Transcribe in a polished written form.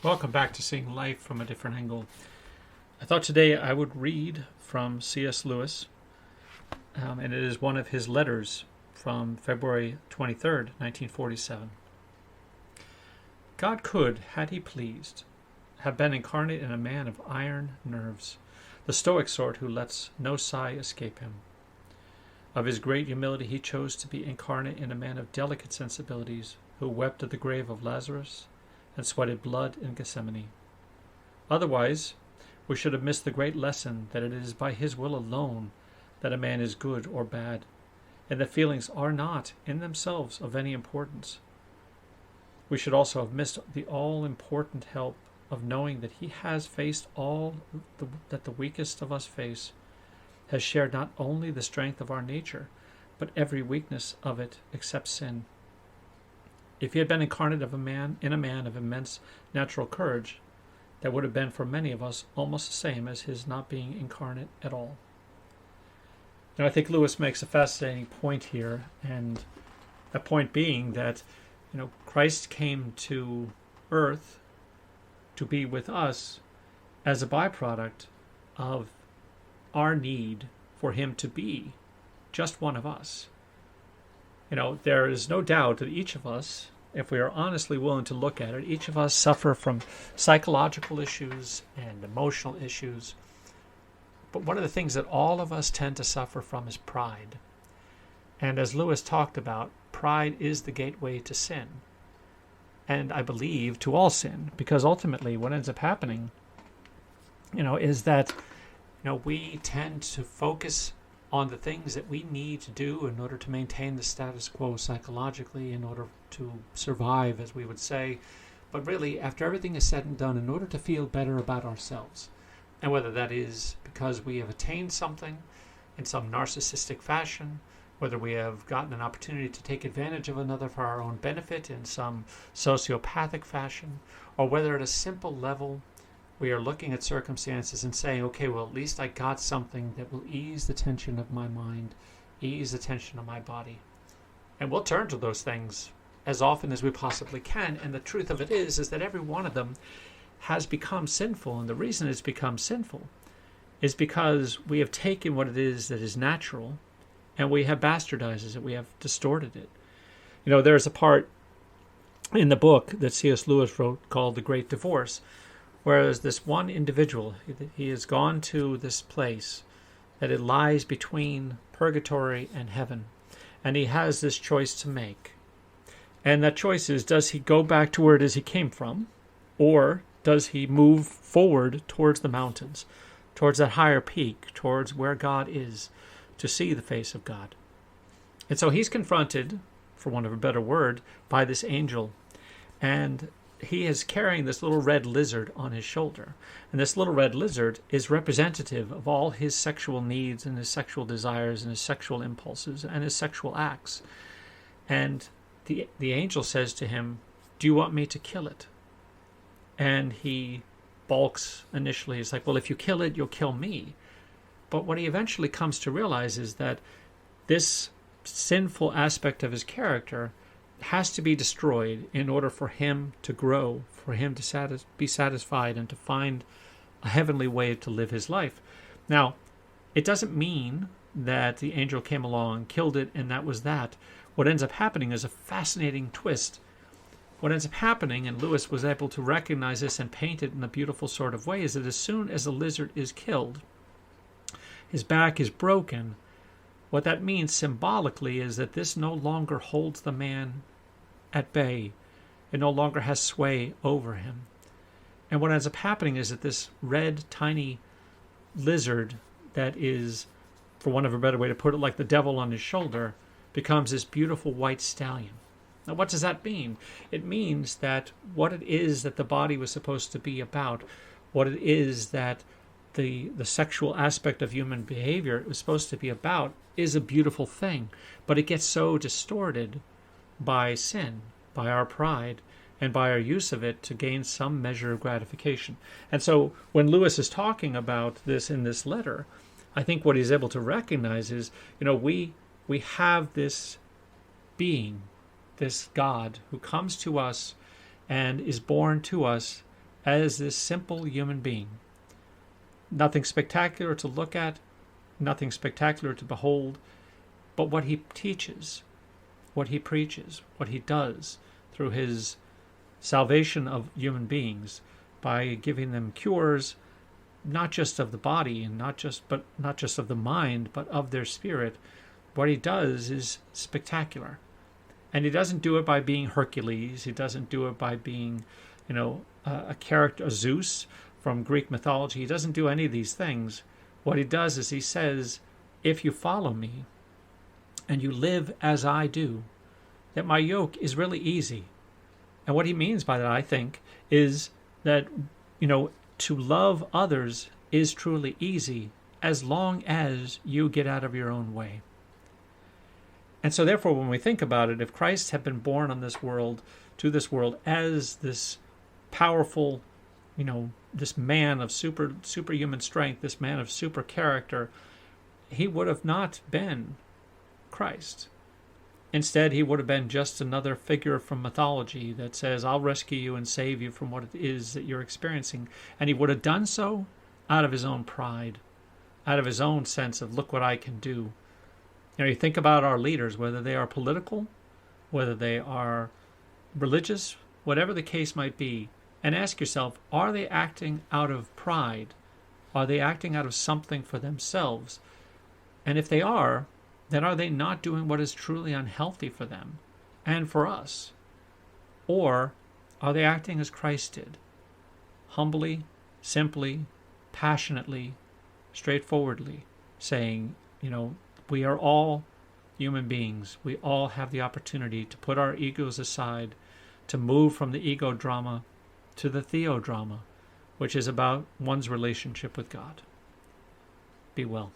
Welcome back to Seeing Life from a Different Angle. I thought today I would read from C.S. Lewis, and it is one of his letters from February 23rd, 1947. God could, had he pleased, have been incarnate in a man of iron nerves, the stoic sort who lets no sigh escape him. Of his great humility he chose to be incarnate in a man of delicate sensibilities, who wept at the grave of Lazarus and sweated blood in Gethsemane. Otherwise, we should have missed the great lesson that it is by his will alone that a man is good or bad, and that feelings are not, in themselves, of any importance. We should also have missed the all-important help of knowing that he has faced all that the weakest of us face, has shared not only the strength of our nature, but every weakness of it except sin. If he had been incarnate in a man of immense natural courage, that would have been for many of us almost the same as his not being incarnate at all. Now, I think Lewis makes a fascinating point here, and that point being that, Christ came to earth to be with us as a byproduct of our need for him to be just one of us. There is no doubt that each of us, if we are honestly willing to look at it, each of us suffer from psychological issues and emotional issues. But one of the things that all of us tend to suffer from is pride. And as Lewis talked about, pride is the gateway to sin. And I believe to all sin, because ultimately what ends up happening, is that, we tend to focus on the things that we need to do in order to maintain the status quo psychologically, in order to survive, as we would say. But really, after everything is said and done, in order to feel better about ourselves. And whether that is because we have attained something in some narcissistic fashion, whether we have gotten an opportunity to take advantage of another for our own benefit in some sociopathic fashion, or whether at a simple level we are looking at circumstances and saying, okay, well, at least I got something that will ease the tension of my mind, ease the tension of my body. And we'll turn to those things as often as we possibly can. And the truth of it is that every one of them has become sinful. And the reason it's become sinful is because we have taken what it is that is natural and we have bastardized it, we have distorted it. There's a part in the book that C.S. Lewis wrote called The Great Divorce, whereas this one individual, he has gone to this place that it lies between purgatory and heaven, and he has this choice to make. And that choice is, does he go back to where it is he came from, or does he move forward towards the mountains, towards that higher peak, towards where God is, to see the face of God? And so he's confronted, for want of a better word, by this angel, and he is carrying this little red lizard on his shoulder. And this little red lizard is representative of all his sexual needs and his sexual desires and his sexual impulses and his sexual acts. And the angel says to him, do you want me to kill it? And he balks initially. He's like, well, if you kill it, you'll kill me. But what he eventually comes to realize is that this sinful aspect of his character has to be destroyed in order for him to grow, for him to be satisfied and to find a heavenly way to live his life. Now, it doesn't mean that the angel came along, killed it, and that was that. What ends up happening is a fascinating twist. What ends up happening, and Lewis was able to recognize this and paint it in a beautiful sort of way, is that as soon as the lizard is killed, his back is broken. What that means symbolically is that this no longer holds the man at bay. It no longer has sway over him. And what ends up happening is that this red, tiny lizard that is, for want of a better way to put it, like the devil on his shoulder, becomes this beautiful white stallion. Now, what does that mean? It means that what it is that the body was supposed to be about, what it is that the sexual aspect of human behavior was supposed to be about, is a beautiful thing. But it gets so distorted by sin, by our pride, and by our use of it to gain some measure of gratification. And so when Lewis is talking about this in this letter, I think what he's able to recognize is, we have this being, this God, who comes to us and is born to us as this simple human being. Nothing spectacular to look at, nothing spectacular to behold, but what he teaches, what he preaches, what he does through his salvation of human beings by giving them cures, not just of the body and not just of the mind, but of their spirit. What he does is spectacular. And he doesn't do it by being Hercules. He doesn't do it by being, a character, a Zeus from Greek mythology. He doesn't do any of these things. What he does is he says, if you follow me and you live as I do, that my yoke is really easy. And what he means by that, I think, is that, to love others is truly easy as long as you get out of your own way. And so therefore, when we think about it, if Christ had been born on this world, to this world, as this powerful, this man of superhuman strength, this man of super character, he would have not been Christ. Instead, he would have been just another figure from mythology that says, I'll rescue you and save you from what it is that you're experiencing. And he would have done so out of his own pride, out of his own sense of, look what I can do. You think about our leaders, whether they are political, whether they are religious, whatever the case might be, and ask yourself, are they acting out of pride? Are they acting out of something for themselves? And if they are, then are they not doing what is truly unhealthy for them and for us? Or are they acting as Christ did? Humbly, simply, passionately, straightforwardly, saying, we are all human beings. We all have the opportunity to put our egos aside, to move from the ego drama to the theodrama, which is about one's relationship with God. Be well.